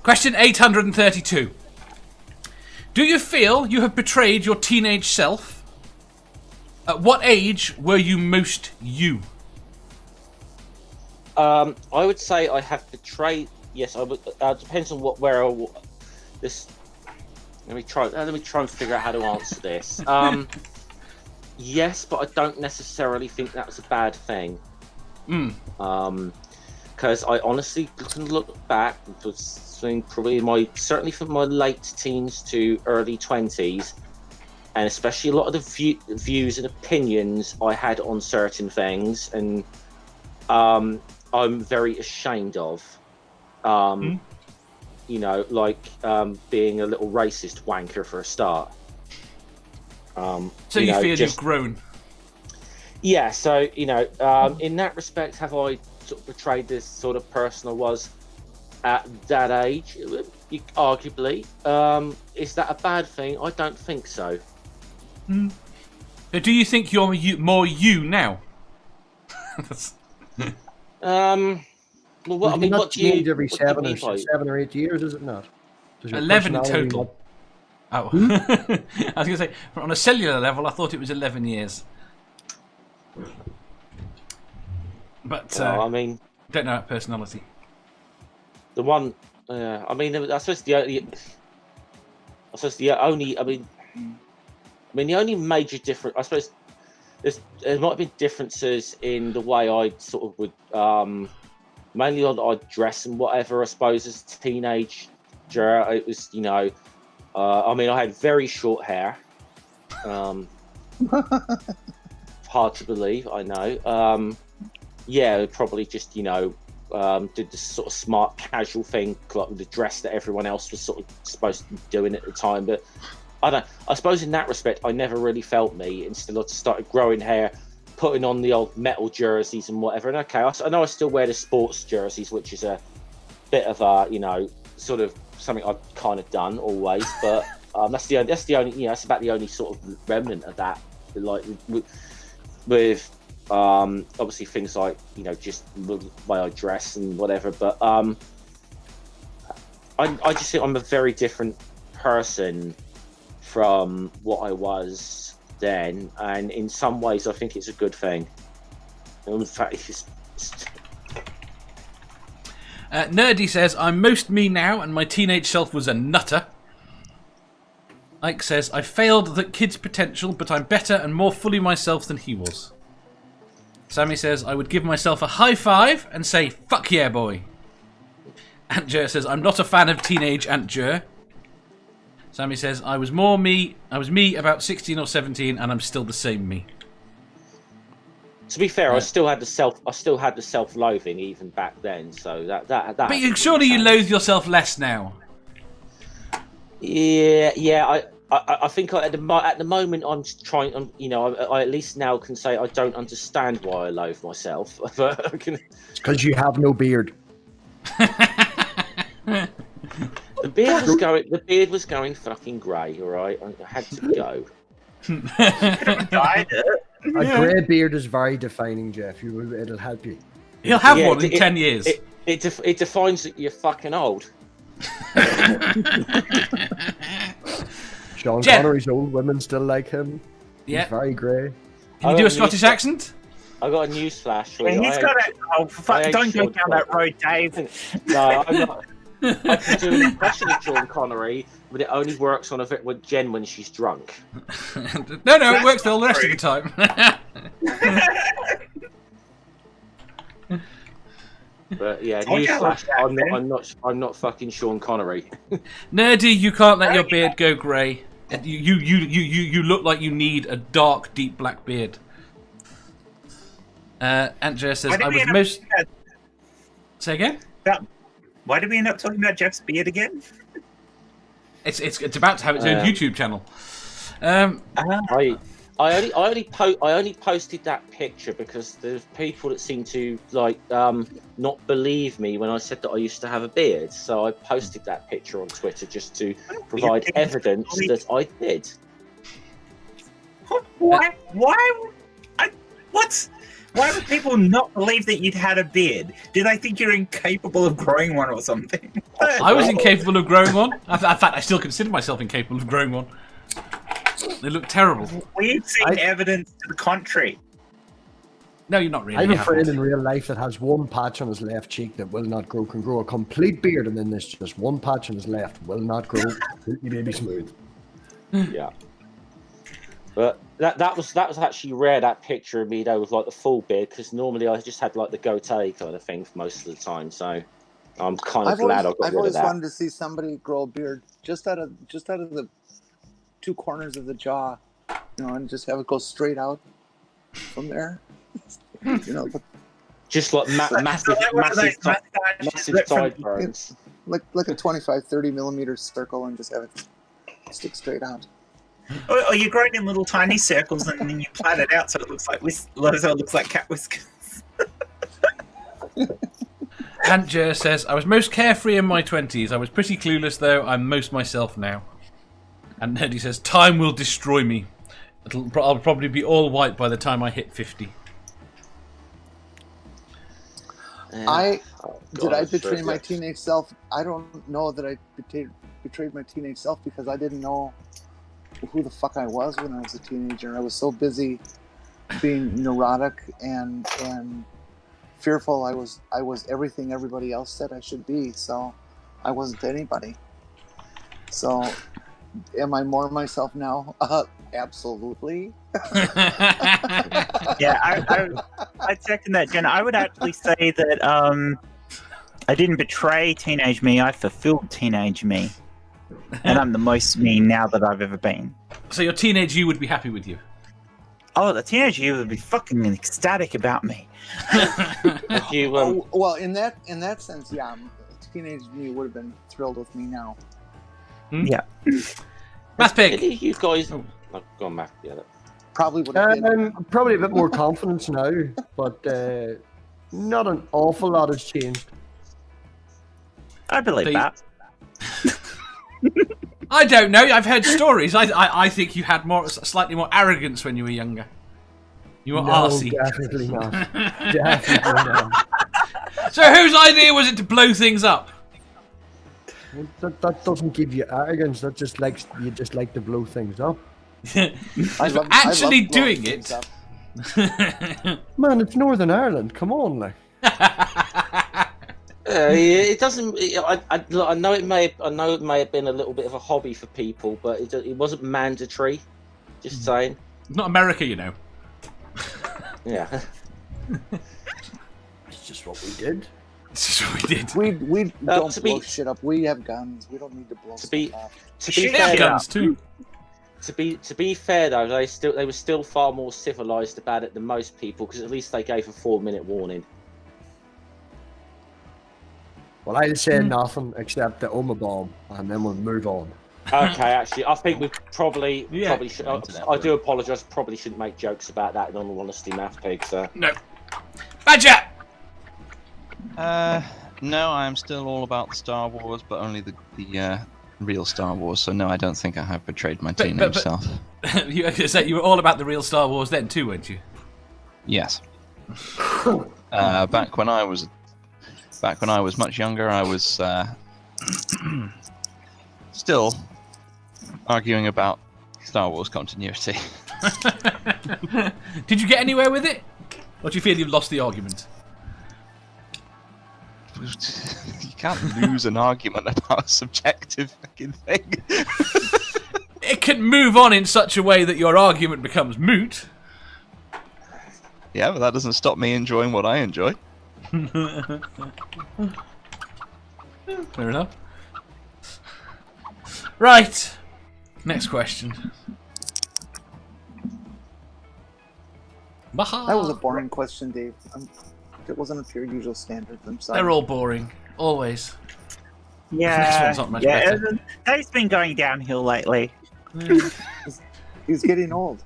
Question 832. Do you feel you have betrayed your teenage self? At what age were you most you? I would say I have betrayed. Yes, I would. Depends on this. Let me try and figure out how to answer this. Yes, but I don't necessarily think that's a bad thing. Because I honestly can look back between probably certainly from my late teens to early 20s, and especially a lot of the views and opinions I had on certain things, and I'm very ashamed of. You know, like being a little racist wanker for a start. So you feel you've grown? Yeah, so, in that respect, have I sort of betrayed this sort of person I was at that age? Arguably. Is that a bad thing? I don't think so. Do you think you're more you now? Well, what, I mean, what do you change every 7 or 8 years? Is it not? 11 in total. Oh, I was going to say, on a cellular level, I thought it was 11 years. But I mean, don't know that personality. The one, I mean, I suppose the only major difference, I suppose, there might have been differences in the way I sort of would, mainly on I'd dress and whatever. I suppose as a teenager, it was, I mean, I had very short hair. Hard to believe, I know. Yeah, probably just, did this sort of smart casual thing, like with the dress that everyone else was sort of supposed to be doing at the time. But I suppose in that respect, I never really felt me until I started growing hair, putting on the old metal jerseys and whatever. And okay, I know I still wear the sports jerseys, which is a bit of a, sort of something I've kind of done always. But that's the only, that's about the only sort of remnant of that. Like with obviously things like, just the way I dress and whatever. But I just think I'm a very different person from what I was then, and in some ways I think it's a good thing. In fact, Nerdy says, I'm most me now and my teenage self was a nutter. Ike says, I failed at kid's potential, but I'm better and more fully myself than he was. Sammy says, I would give myself a high five and say, fuck yeah, boy. Aunt Jer says, I'm not a fan of teenage Aunt Jer. Sammy says, I was me about 16 or 17 and I'm still the same me. To be fair, I still had the self-loathing even back then, so that. But surely you loathe yourself less now. Yeah. I think at the moment I'm trying. I at least now can say I don't understand why I loathe myself. But it's because you have no beard. The beard was going fucking grey. All right, I had to go. A grey beard is very defining, Jeff. It'll help you. He'll have one in 10 years. It defines that you're fucking old. Sean Connery's old women still like him. Yeah. He's very grey. Can you do a Scottish accent? I got a news flash for you. He's got it. Oh, fuck, don't go down that road, Dave. No, I'm not. I can do an impression of Sean Connery, but it only works on with Jen when she's drunk. No, it works for all the rest of the time. But yeah, newsflash, I'm not fucking Sean Connery. Nerdy, you can't let your beard go grey. You look like you need a dark, deep black beard. Aunt Jer says, I was most... Say again? Why did we end up talking about Jeff's beard again? It's about to have its own YouTube channel. I only posted that picture because there's people that seem to not believe me when I said that I used to have a beard. So I posted that picture on Twitter just to provide evidence that I did. Why? What? Why would people not believe that you'd had a beard? Do they think you're incapable of growing one or something? I was incapable of growing one. In fact, I still consider myself incapable of growing one. They look terrible. We've seen evidence to the contrary. No, you're not really. I have you a friend haven't. in real life that has one patch on his left cheek that will not grow, can grow a complete beard, and then there's just one patch on his left, will not grow, completely baby smooth. Yeah. But that was actually rare, that picture of me though with like the full beard, because normally I just had like the goatee kind of thing for most of the time. So I'm kind of glad I got rid of that. I've always wanted to see somebody grow a beard just out of the two corners of the jaw, and just have it go straight out from there. But just like massive sideburns. like a 25-30 millimeter circle, and just have it stick straight out. Or you grow it in little tiny circles and then you plan it out so it looks like cat whiskers. Aunt Jer says, I was most carefree in my 20s. I was pretty clueless, though. I'm most myself now. And Nerdy says, time will destroy me. I'll probably be all white by the time I hit 50. Did I betray my teenage self? I don't know that I betrayed my teenage self because I didn't know who the fuck I was when I was a teenager. I was so busy being neurotic and fearful. I was everything everybody else said I should be, so I wasn't anybody. So am I more myself now? Absolutely. Yeah, I'd second that, Jen. I would actually say that I didn't betray teenage me, I fulfilled teenage me. And I'm the most me now that I've ever been. So your teenage you would be happy with you? Oh, the teenage you would be fucking ecstatic about me. Well, in that sense, yeah, teenage me would have been thrilled with me now. Yeah. Math Pig. You guys, go on, Matt. Yeah. Probably would have been. Probably a bit more confidence now, but not an awful lot has changed. I believe that. I don't know. I've heard stories. I think you had slightly more arrogance when you were younger. You were arsey. Definitely not. Definitely not. So whose idea was it to blow things up? That doesn't give you arrogance. That just you just like to blow things up. Actually doing it. Man, it's Northern Ireland. Come on, like. It doesn't. I know it may have been a little bit of a hobby for people, but it wasn't mandatory. Just saying. Not America, you know. Yeah. It's just what we did. This is what we did. We don't blow shit up. We have guns. We don't need to blow stuff up. To be fair, guns too. To be fair though, they were still far more civilized about it than most people, because at least they gave a 4-minute warning. Well, I'd say nothing except the Oma bomb, and then we'll move on. Okay, actually, I think we probably should. I do apologise. Probably shouldn't make jokes about that. In all honesty, Math Pig. So no. Badger. No, I'm still all about Star Wars, but only the real Star Wars. So no, I don't think I have betrayed my teenage self. You were all about the real Star Wars then too, weren't you? Yes. Back when I was much younger, I was still arguing about Star Wars continuity. Did you get anywhere with it? Or do you feel you've lost the argument? You can't lose an argument about a subjective fucking thing. It can move on in such a way that your argument becomes moot. Yeah, but that doesn't stop me enjoying what I enjoy. Fair enough. Right. Next question. Baha. That was a boring question, Dave. It wasn't up to your usual standards. I'm sorry. They're all boring. Always. Yeah. This one's not much better. Dave's been going downhill lately. He's getting old.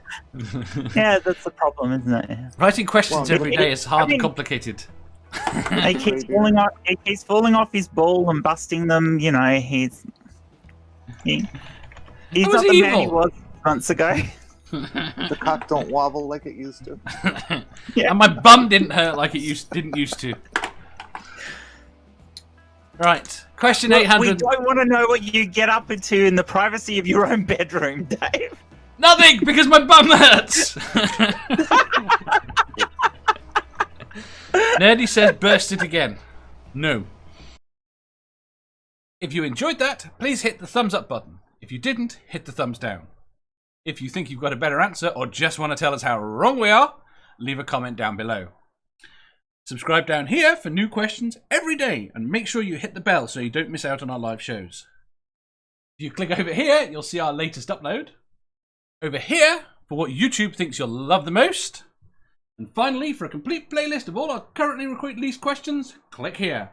Yeah, that's the problem, isn't it? Writing questions every day is hard and complicated. He keeps falling off his ball and busting them. You know, he's not the man he was months ago. The cock don't wobble like it used to. And my bum didn't hurt like it didn't used to. Right, question 800. We don't want to know what you get up into in the privacy of your own bedroom, Dave. Nothing, because my bum hurts. Nerdy says, burst it again. No. If you enjoyed that, please hit the thumbs up button. If you didn't, hit the thumbs down. If you think you've got a better answer or just want to tell us how wrong we are, leave a comment down below. Subscribe down here for new questions every day and make sure you hit the bell so you don't miss out on our live shows. If you click over here, you'll see our latest upload. Over here, for what YouTube thinks you'll love the most. And finally, for a complete playlist of all our currently released questions, click here.